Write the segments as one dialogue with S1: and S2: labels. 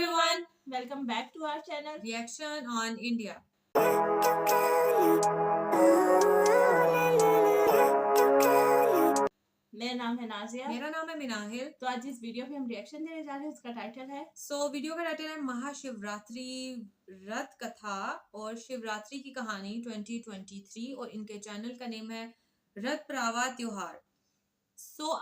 S1: everyone,
S2: welcome back to our channel
S1: Reaction on India.
S2: मेरा नाम है नाजिया।
S1: मेरा नाम है मिनाहिल।
S2: तो आज इस वीडियो पे हम रिएक्शन देने जा रहे हैं। उसका टाइटल है
S1: वीडियो का टाइटल है महाशिवरात्रि व्रत कथा और शिवरात्रि की कहानी 2023 और इनके चैनल का नेम है रथ प्रावा त्योहार।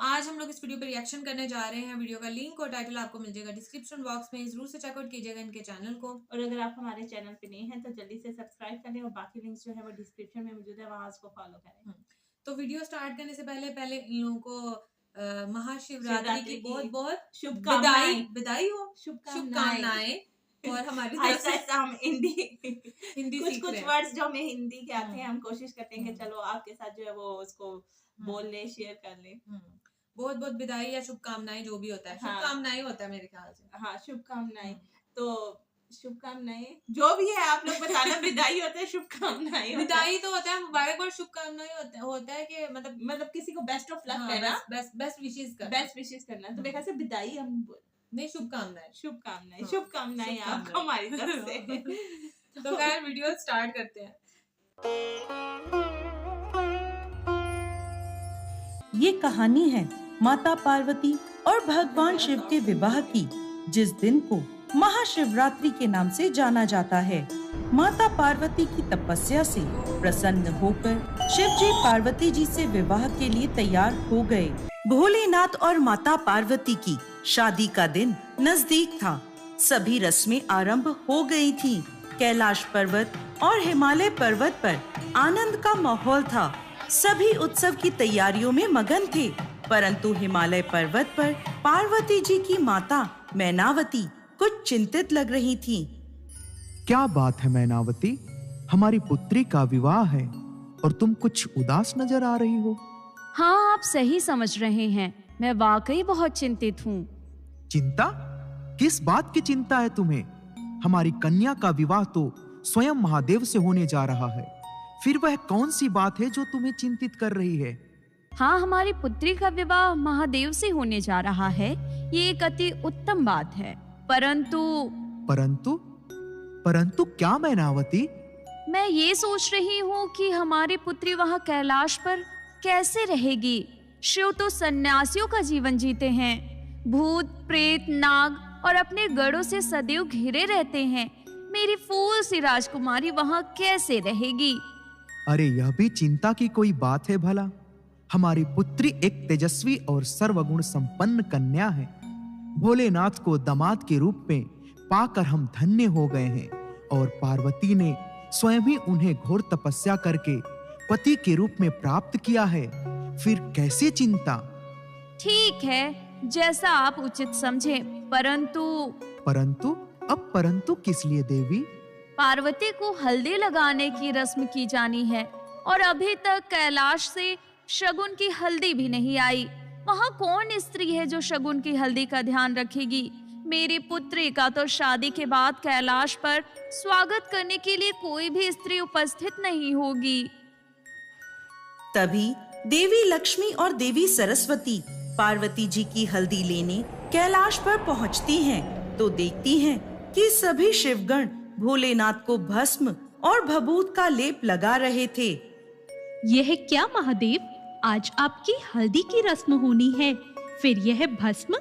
S1: आज हम लोग इस वीडियो पे रिएक्शन करने जा रहे हैं। वीडियो का लिंक और टाइटल आपको मिल जाएगा डिस्क्रिप्शन बॉक्स में, जरूर से चेकआउट कीजिएगा इनके चैनल को। और
S2: अगर आप हमारे चैनल पे नए हैं तो जल्दी से सब्सक्राइब कर लें और बाकी लिंक्स जो है वो डिस्क्रिप्शन में मौजूद है, वहां उसको फॉलो करें।
S1: तो वीडियो स्टार्ट करने से पहले इन लोगों को महाशिवरात्रि की बहुत बहुत
S2: शुभकामनाएं,
S1: बधाई हो, शुभकामनाएं। और हमारी तरफ से
S2: हम हिंदी कुछ वर्ड्स जो हमें हिंदी के आते हैं हम कोशिश करते हैं कि चलो आपके साथ जो है वो उसको बोल ले, शेयर कर ले।
S1: बहुत बहुत विदाई या शुभकामनाएं जो भी होता है, शुभकामनाएं होता है मेरे ख्याल से।
S2: हाँ, शुभकामनाएं। तो शुभकामनाएं जो भी है आप लोग बताना। विदाई होता है, शुभकामनाएं
S1: विदाई तो होता है, मुबारक और शुभकामनाएं होता है कि
S2: मतलब किसी को बेस्ट ऑफ लक कहना,
S1: बेस्ट विशेस
S2: करना। तो मेरे ख्याल से विदाई हम
S1: नहीं,
S2: शुभकामनाएं आपको हमारी तरफ से।
S1: तो खैर वीडियो स्टार्ट करते हैं।
S3: ये कहानी है माता पार्वती और भगवान शिव के विवाह की, जिस दिन को महाशिवरात्रि के नाम से जाना जाता है। माता पार्वती की तपस्या से प्रसन्न होकर शिव जी पार्वती जी से विवाह के लिए तैयार हो गए। भोलेनाथ और माता पार्वती की शादी का दिन नजदीक था। सभी रस्में आरंभ हो गई थीं। कैलाश पर्वत और हिमालय पर्वत पर आनंद का माहौल था। सभी उत्सव की तैयारियों में मगन थे, परंतु हिमालय पर्वत पर पार्वती जी की माता मैनावती कुछ चिंतित लग रही थी।
S4: क्या बात है मैनावती, हमारी पुत्री का विवाह है और तुम कुछ उदास नजर आ रही हो।
S5: हाँ, आप सही समझ रहे हैं, मैं वाकई बहुत चिंतित हूँ।
S4: चिंता? किस बात की चिंता है तुम्हें? हमारी कन्या का विवाह तो स्वयं महादेव से होने जा रहा है, फिर वह कौन सी बात है जो तुम्हें चिंतित कर रही है?
S5: हाँ, हमारी पुत्री का विवाह महादेव से होने जा रहा है, ये एक अति उत्तम बात है।
S4: परंतु क्या मैनावती?
S5: मैं ये सोच रही हूँ कि हमारी पुत्री वहाँ कैलाश पर कैसे रहेगी। शिव तो सन्यासियों का जीवन जीते हैं, भूत प्रेत नाग और अपने गढ़ों से सदैव घिरे रहते हैं। मेरी फूल सी राजकुमारी वहाँ कैसे रहेगी?
S4: अरे यह भी चिंता की कोई बात है भला? हमारी पुत्री एक तेजस्वी और सर्वगुण संपन्न कन्या है। भोलेनाथ को दामाद के रूप में पाकर हम धन्य हो गए हैं और पार्वती ने स्वयं ही उन्हें घोर तपस्या करके पति के रूप में प्राप्त किया है, फिर कैसे चिंता?
S5: ठीक है, जैसा आप उचित समझे,
S4: परंतु किस लिए देवी?
S5: पार्वती को हल्दी लगाने की रस्म की जानी है और अभी तक कैलाश से शगुन की हल्दी भी नहीं आई। वहाँ कौन स्त्री है जो शगुन की हल्दी का ध्यान रखेगी? मेरी पुत्री का तो शादी के बाद कैलाश पर स्वागत करने के लिए कोई भी स्त्री उपस्थित नहीं होगी।
S3: तभी देवी लक्ष्मी और देवी सरस्वती पार्वती जी की हल्दी लेने कैलाश पर पहुँचती हैं, तो देखती हैं कि सभी शिवगण भोलेनाथ को भस्म और भभूत का लेप लगा रहे थे।
S6: यह क्या महादेव, आज आपकी हल्दी की रस्म होनी है, फिर यह भस्म?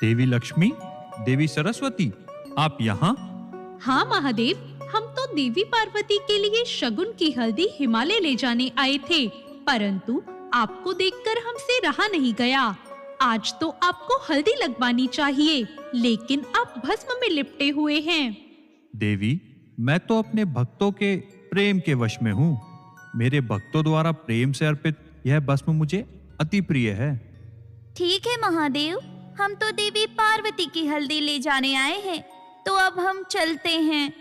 S7: देवी लक्ष्मी, देवी सरस्वती, आप यहाँ?
S6: हाँ महादेव, हम तो देवी पार्वती के लिए शगुन की हल्दी हिमालय ले जाने आए थे, परंतु आपको देखकर हमसे रहा नहीं गया। आज तो आपको हल्दी लगवानी चाहिए, लेकिन आप भस्म में लिपटे हुए हैं।
S7: देवी, मैं तो अपने भक्तों के प्रेम के वश में हूँ। मेरे भक्तों द्वारा प्रेम से अर्पित यह भस्म मुझे अति प्रिय है।
S5: ठीक है महादेव, हम तो देवी पार्वती की हल्दी ले जाने आए हैं, तो अब हम चलते हैं।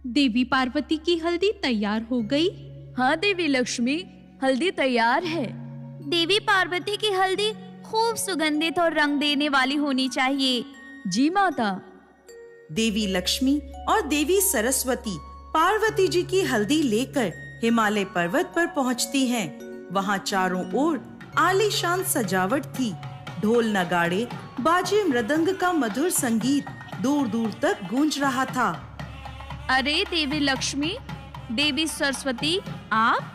S6: देवी पार्वती की हल्दी तैयार हो गई?
S5: हाँ देवी लक्ष्मी, हल्दी तैयार है। देवी पार्वती की हल्दी खूब सुगंधित और रंग देने वाली होनी चाहिए। जी माता।
S3: देवी लक्ष्मी और देवी सरस्वती पार्वती जी की हल्दी लेकर हिमालय पर्वत पर पहुंचती हैं। वहां चारों ओर आलीशान सजावट थी। ढोल नगाड़े, बाजे, मृदंग का मधुर संगीत दूर दूर तक गूंज रहा था।
S5: अरे देवी लक्ष्मी, देवी सरस्वती, आप?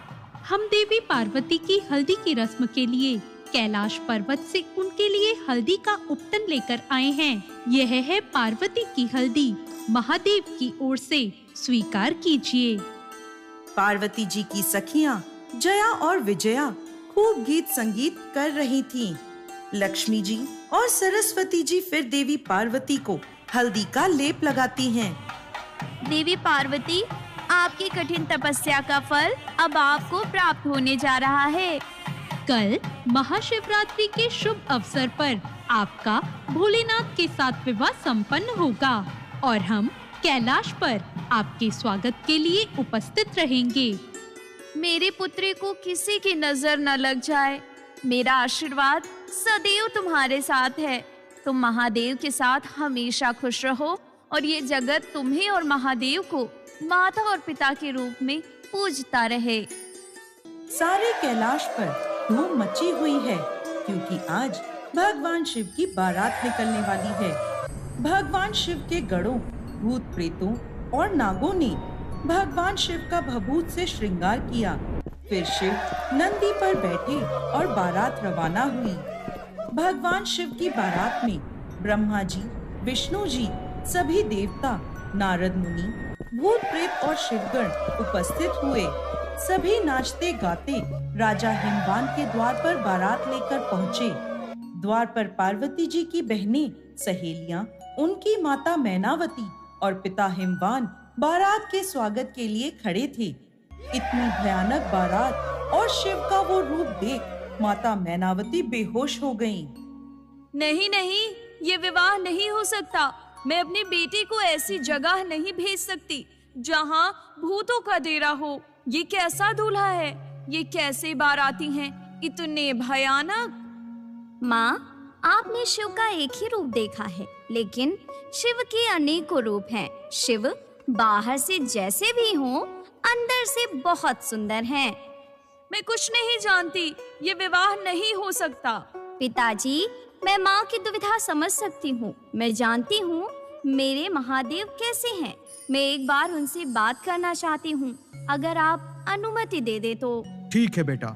S6: हम देवी पार्वती की हल्दी की रस्म के लिए कैलाश पर्वत से उनके लिए हल्दी का उपटन लेकर आए हैं। यह है पार्वती की हल्दी, महादेव की ओर से, स्वीकार कीजिए।
S3: पार्वती जी की सखियां जया और विजया खूब गीत संगीत कर रही थीं। लक्ष्मी जी और सरस्वती जी फिर देवी पार्वती को हल्दी का लेप लगाती हैं।
S5: देवी पार्वती, आपकी कठिन तपस्या का फल अब आपको प्राप्त होने जा रहा है।
S6: कल महाशिवरात्रि के शुभ अवसर पर आपका भोलेनाथ के साथ विवाह संपन्न होगा और हम कैलाश पर आपके स्वागत के लिए उपस्थित रहेंगे।
S5: मेरी पुत्री को किसी की नजर न लग जाए। मेरा आशीर्वाद सदैव तुम्हारे साथ है। तुम महादेव के साथ हमेशा खुश रहो और ये जगत तुम्हें और महादेव को माता और पिता के रूप में पूजता रहे।
S3: सारे कैलाश पर धूम मची हुई है क्योंकि आज भगवान शिव की बारात निकलने वाली है। भगवान शिव के गणों, भूत प्रेतों और नागों ने भगवान शिव का भभूत से श्रृंगार किया। फिर शिव नंदी पर बैठे और बारात रवाना हुई। भगवान शिव की बारात में ब्रह्मा जी, विष्णु जी, सभी देवता, नारद मुनि, भूत प्रेत और शिवगण उपस्थित हुए। सभी नाचते गाते राजा हिमवान के द्वार पर बारात लेकर पहुँचे। द्वार पर पार्वती जी की बहनें, सहेलियां, उनकी माता मैनावती और पिता हिमवान बारात के स्वागत के लिए खड़े थे। इतनी भयानक बारात और शिव का वो रूप देख माता मैनावती बेहोश हो गईं।
S5: नहीं नहीं, ये विवाह नहीं हो सकता। मैं अपनी बेटी को ऐसी जगह नहीं भेज सकती जहाँ भूतों का डेरा हो। ये कैसा दूल्हा है? ये कैसे बाराती हैं? इतने भयानक।
S8: माँ, आपने शिव का एक ही रूप देखा है, लेकिन शिव के अनेकों रूप हैं। शिव बाहर से जैसे भी हों, अंदर से बहुत सुंदर हैं।
S5: मैं कुछ नहीं जानती। ये विवाह नहीं हो सकता।
S8: पिताजी, मैं माँ की दुविधा समझ सकती हूँ। मैं जानती हूँ मेरे महादेव कैसे हैं। मैं एक बार उनसे बात करना चाहती हूँ, अगर आप अनुमति दे दे तो।
S4: ठीक है बेटा।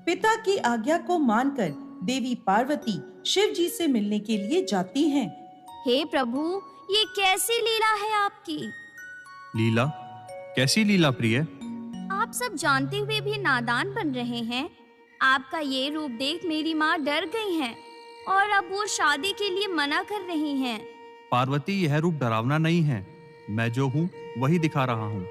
S3: पिता की आज्ञा को मानकर देवी पार्वती शिव जी से मिलने के लिए जाती हैं।
S8: हे प्रभु, ये कैसी लीला है आपकी?
S7: लीला? कैसी लीला प्रिय?
S8: आप सब जानते हुए भी नादान बन रहे हैं। आपका ये रूप देख मेरी माँ डर गई हैं और अब वो शादी के लिए मना कर रही हैं।
S7: पार्वती, यह रूप डरावना नहीं है। मैं जो हूँ वही दिखा रहा हूँ।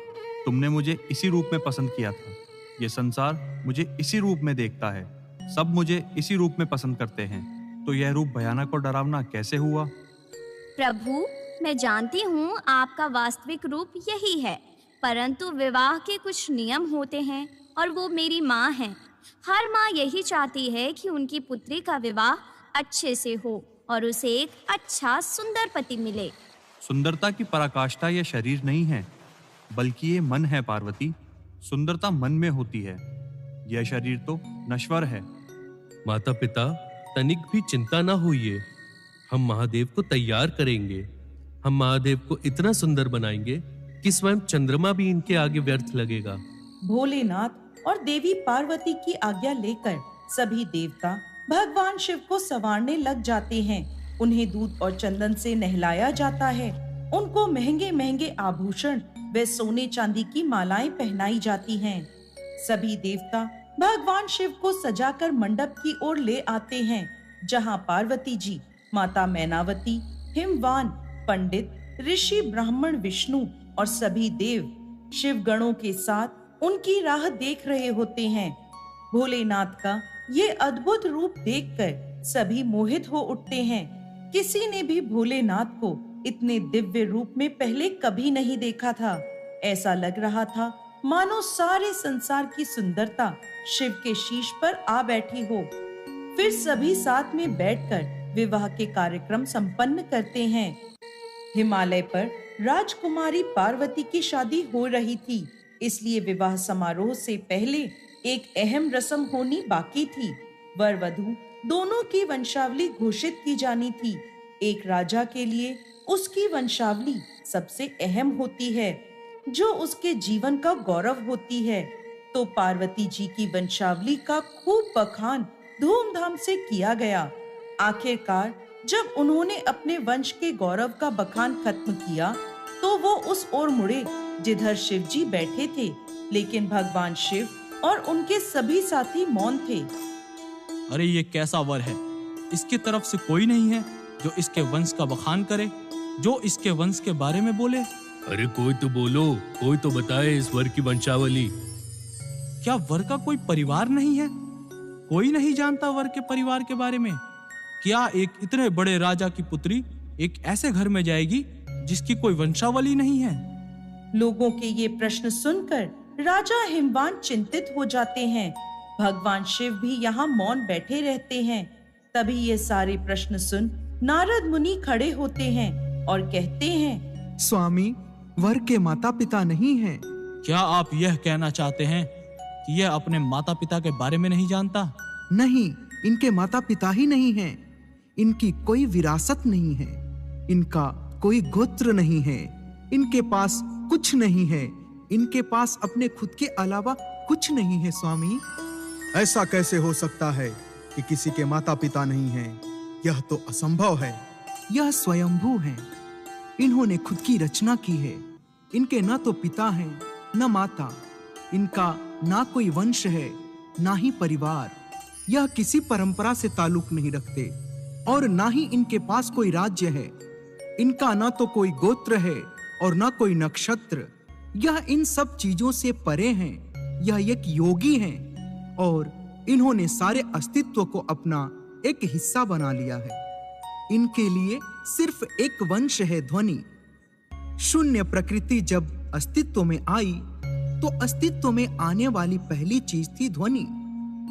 S7: तुमने मुझे इसी रूप में पसंद किया था। ये संसार मुझे इसी रूप में देखता है। सब मुझे इसी रूप में पसंद करते हैं। तो यह रूप भयानक और डरावना कैसे हुआ?
S8: प्रभु, मैं जानती हूँ आपका वास्तविक रूप यही है, परंतु विवाह के कुछ नियम होते हैं और वो मेरी माँ हैं। हर माँ यही चाहती है कि उनकी पुत्री का विवाह अच्छे से हो और उसे एक अच्छा सुंदर पति मिले।
S7: सुंदरता की पराकाष्ठा यह शरीर नहीं है, बल्कि ये मन है पार्वती। सुंदरता मन में होती है। यह शरीर तो नश्वर है।
S9: माता पिता, तनिक भी चिंता ना होइए। हम महादेव को तैयार करेंगे। हम महादेव को इतना सुंदर बनाएंगे कि स्वयं चंद्रमा भी इनके आगे व्यर्थ लगेगा।
S3: भोलेनाथ और देवी पार्वती की आज्ञा लेकर सभी देवता भगवान शिव को संवारने लग जाते हैं। उन्हें दूध और चंदन से नहलाया जाता है। उनको महंगे महंगे आभूषण व सोने चांदी की मालाएं पहनाई जाती हैं। सभी देवता भगवान शिव को सजाकर मंडप की ओर ले आते हैं, जहां पार्वती जी, माता मैनावती, हिमवान, पंडित, ऋषि, ब्राह्मण, विष्णु और सभी देव शिव गणों के साथ उनकी राह देख रहे होते हैं। भोलेनाथ का ये अद्भुत रूप देखकर सभी मोहित हो उठते हैं। किसी ने भी भोलेनाथ को इतने दिव्य रूप में पहले कभी नहीं देखा था। ऐसा लग रहा था मानो सारे संसार की सुंदरता शिव के शीश पर आ बैठी हो। फिर सभी साथ में बैठकर विवाह के कार्यक्रम संपन्न करते हैं। हिमालय पर राजकुमारी पार्वती की शादी हो रही थी, इसलिए विवाह समारोह से पहले एक अहम रस्म होनी बाकी थी। वर वधू दोनों की वंशावली घोषित की जानी थी। एक राजा के लिए उसकी वंशावली सबसे अहम होती है, जो उसके जीवन का गौरव होती है। तो पार्वती जी की वंशावली का खूब बखान धूमधाम से किया गया। आखिरकार जब उन्होंने अपने वंश के गौरव का बखान खत्म किया, तो वो उस ओर मुड़े जिधर शिव जी बैठे थे, लेकिन भगवान शिव और उनके सभी साथी मौन थे।
S10: अरे ये कैसा वर है, इसके तरफ से कोई नहीं है जो इसके वंश का बखान करे, जो इसके वंश के बारे में बोले।
S9: अरे कोई तो बोलो, कोई तो बताए इस वर की वंशावली।
S10: क्या वर का कोई परिवार नहीं है? कोई नहीं जानता वर के परिवार के बारे में? क्या एक इतने बड़े राजा की पुत्री एक ऐसे घर में जाएगी जिसकी कोई वंशावली नहीं है?
S3: लोगों के ये प्रश्न सुनकर राजा हिमवान चिंतित हो जाते हैं। भगवान शिव भी यहाँ मौन बैठे रहते हैं। तभी ये सारे प्रश्न सुन नारद मुनि खड़े होते हैं और कहते हैं,
S4: स्वामी, वर के माता पिता नहीं हैं।
S10: क्या आप यह कहना चाहते हैं कि यह अपने माता पिता के बारे में नहीं जानता?
S4: नहीं, इनके माता पिता ही नहीं हैं। इनकी कोई विरासत नहीं है, इनका कोई गोत्र नहीं है, इनके पास कुछ नहीं है, इनके पास अपने खुद के अलावा कुछ नहीं है। स्वामी, ऐसा कैसे हो सकता है कि किसी के माता पिता नहीं हैं? यह तो असंभव है। यह स्वयंभू हैं। इन्होंने खुद की रचना की है। इनके ना तो पिता हैं, न माता। इनका ना कोई वंश है, ना ही परिवार। यह किसी परंपरा से ताल्लुक नहीं रखते और ना ही इनके पास कोई राज्य है। इनका ना तो कोई गोत्र है और ना कोई नक्षत्र। यह इन सब चीजों से परे हैं। यह एक योगी हैं और इन्होंने सारे अस्तित्व को अपना एक हिस्सा बना लिया है। इनके लिए सिर्फ एक वंश है, ध्वनि। शून्य प्रकृति जब अस्तित्व में आई तो अस्तित्व में आने वाली पहली चीज थी ध्वनि।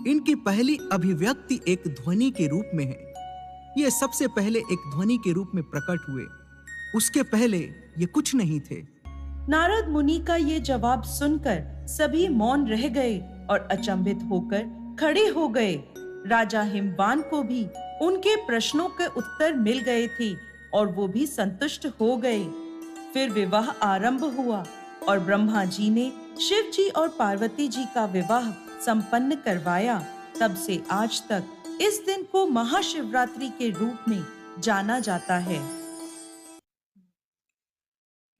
S4: इनकी पहली अभिव्यक्ति एक ध्वनि के रूप में है। ये सबसे पहले एक ध्वनि के रूप में प्रकट हुए। उसके पहले ये कुछ नहीं थे।
S3: नारद मुनि का ये जवाब सुनकर सभी मौन रह गए और अचंभित होकर खड़े हो गए। राजा हिमवान को भी उनके प्रश्नों के उत्तर मिल गए थे और वो भी संतुष्ट हो गए। फिर विवाह आरंभ हुआ और ब्रह्मा जी ने शिव जी और पार्वती जी का विवाह संपन्न करवाया। तब से आज तक इस दिन को महाशिवरात्रि के रूप में जाना जाता है।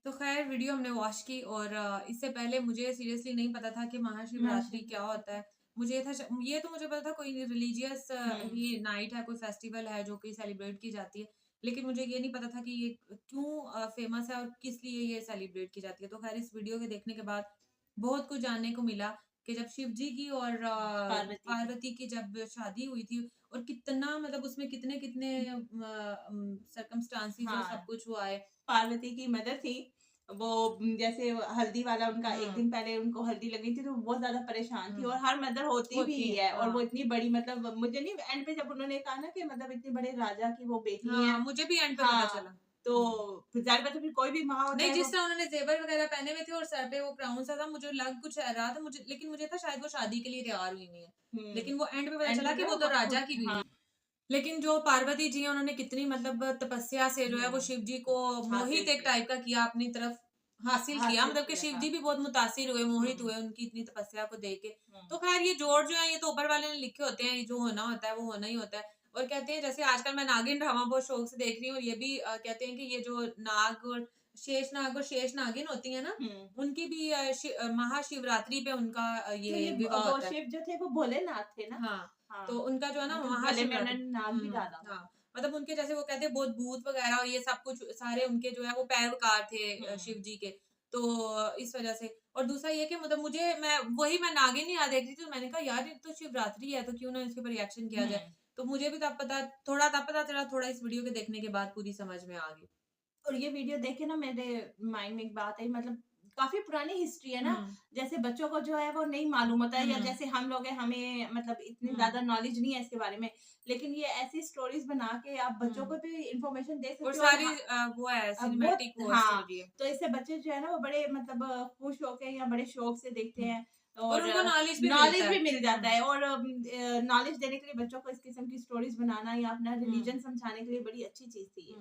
S1: तो खैर वीडियो हमने वॉच की और इससे पहले मुझे सीरियसली नहीं पता था कि महाशिवरात्रि क्या होता है। मुझे तो मुझे पता था कोई रिलीजियस ये नाइट है, कोई फेस्टिवल है जो कि सेलिब्रेट की जाती है, लेकिन मुझे ये नहीं पता था कि ये क्यों फेमस है और किस लिए ये सेलिब्रेट की जाती है। तो खैर इस वीडियो के देखने के बाद बहुत कुछ जानने को मिला कि जब शिव जी की और पार्वती की जब शादी हुई थी और कितना मतलब उसमें कितने कितने सर्कमस्टांसेस और सब कुछ हुआ है।
S2: पार्वती की मदर थी वो, जैसे हल्दी वाला उनका एक दिन पहले उनको हल्दी लगी थी तो बहुत ज्यादा परेशान थी और हर मदर होती भी है। और वो इतनी बड़ी, मतलब मुझे नहीं एंड पे जब उन्होंने कहा ना कि मतलब इतने बड़े राजा की वो बेटी है,
S1: मुझे भी एंड पे पता चला।
S2: तो जाहिर बात है फिर कोई भी माँ होता
S1: नहीं,
S2: है
S1: जिस तरह उन्होंने जेवर वगैरह पहने हुए थे और सर पे वो क्राउन सा था, मुझे लग कुछ रहा था मुझे, लेकिन मुझे था शायद वो शादी के लिए तैयार हुई नहीं है, लेकिन वो एंड पे पता चला कि वो तो राजा की हुई है। लेकिन जो पार्वती जी है उन्होंने कितनी मतलब तपस्या से जो है वो शिव जी को मोहित एक टाइप का किया, अपनी तरफ हासिल किया। मतलब कि शिव जी भी बहुत मुतासिर हुए, मोहित हुए उनकी इतनी तपस्या को देख के। तो खैर ये जोड़ जो है ये तो ऊपर वाले ने लिखे होते हैं, जो होना होता है वो होना ही होता है। और कहते हैं जैसे आजकल मैं नागिन ड्रामा बहुत शौक से देख रही हूँ और ये भी कहते हैं कि ये जो नाग और शेष नागिन होती है ना, उनकी भी महाशिवरात्रि पे उनका ये विवाह होता है।
S2: शिव जो थे वो भोलेनाथ थे ना।
S1: हाँ, तो उनका जो है ना महाशिवरात्रि
S2: नाम भी डाला।
S1: हाँ, मतलब उनके जैसे वो कहते हैं बहुत भूत वगैरह और ये सब कुछ सारे उनके जो है वो पैरवकार थे शिव जी के, तो इस वजह से। और दूसरा ये कि मतलब मैं नागिन याद देख रही थी तो मैंने कहा यार ये तो शिवरात्रि है तो क्यों ना इसके ऊपर रिएक्शन किया जाए। तो मुझे भी तब पता चला, थोड़ा इस वीडियो के देखने के बाद पूरी समझ में आ गई।
S2: और ये वीडियो देखे ना मेरे माइंड में एक बात आई, मतलब काफी पुरानी हिस्ट्री है ना, जैसे बच्चों को जो है वो नहीं मालूम होता है, या जैसे हम लोग हैं हमें मतलब इतनी ज्यादा नॉलेज नहीं है इसके बारे में, लेकिन ये ऐसी स्टोरीज बना के आप बच्चों को भी इंफॉर्मेशन दे सकते हो।
S1: और सारी वो है सिनेमैटिक
S2: तो इससे बच्चे जो है ना वो बड़े मतलब खुश होके या बड़े शौक से देखते हैं।
S1: और उनको नॉलेज भी
S2: मिल जाता है। और नॉलेज देने के लिए बच्चों को इस किस्म की स्टोरीज बनाना या अपना रिलीजन समझाने के लिए बड़ी अच्छी चीज थी।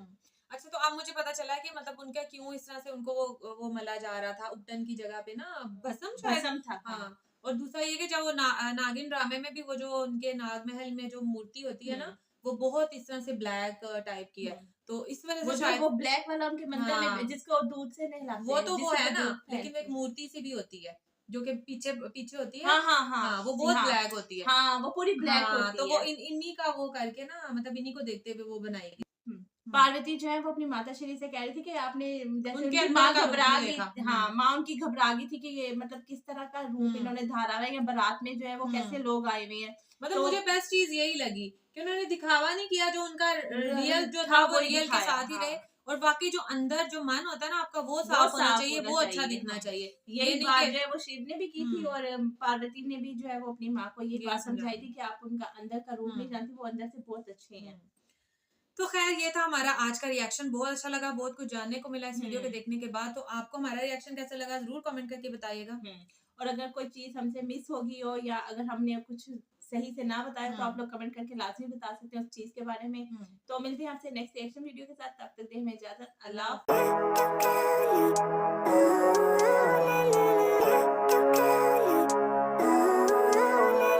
S1: अच्छा, तो अब मुझे पता चला कि मतलब उनका क्यों इस तरह से उनको वो मला जा रहा था उपटन की जगह पे ना, भस्म
S2: था।
S1: हाँ, और दूसरा ये कि जब वो नागिन ड्रामे में भी वो जो उनके नाग महल में जो मूर्ति होती है ना, वो बहुत इस तरह से ब्लैक टाइप की है, तो इस वजह से शायद
S2: वो ब्लैक वाला उनके मंदिर में जिसको दूध से नहलाते
S1: वो तो वो है ना, लेकिन एक मूर्ति सी भी होती है जो कि पीछे होती है।
S2: हाँ,
S1: वो बहुत ब्लैक होती है।
S2: हाँ, वो पूरी ब्लैक होती है।
S1: तो वो इन्हीं का वो करके ना, मतलब इन्हीं को देखते हुए वो बनाई गई।
S2: पार्वती जो है वो अपनी माता श्री से कह रही थी कि आपने जैसे
S1: उनकी
S2: माँ घबरा गई, हाँ माँ उनकी घबरा गई थी कि ये मतलब किस तरह का रूप इन्होंने धारा है, या बारात में जो है वो कैसे लोग आए हुए हैं।
S1: मतलब मुझे बेस्ट चीज यही लगी कि उन्होंने दिखावा नहीं किया, जो उनका रियल जो था वो रियल के साथ ही रहे, और बाकी जो अंदर जो मन होता है ना आपका वो साफ होना चाहिए, वो अच्छा दिखना चाहिए।
S2: यही बात जो है वो शिव ने भी की थी, और पार्वती ने भी जो है वो अपनी माँ को ये बात समझाई थी कि आप उनका अंदर का रूप नहीं जानती, वो अंदर से बहुत अच्छे हैं।
S1: तो खैर ये था हमारा आज का रिएक्शन। बहुत अच्छा लगा, बहुत कुछ जानने को मिला इस वीडियो के देखने के बाद। तो आपको हमारा रिएक्शन कैसा लगा जरूर कमेंट करके बताइएगा।
S2: और अगर कोई चीज हमसे मिस होगी हो या अगर हमने कुछ सही से ना बताया तो आप लोग कमेंट करके लाजमी बता सकते हैं उस चीज के बारे में। तो मिलते हैं आपसे नेक्स्ट रिएक्शन वीडियो के साथ, तब तक दें हमें इजाजत। अल्लाह।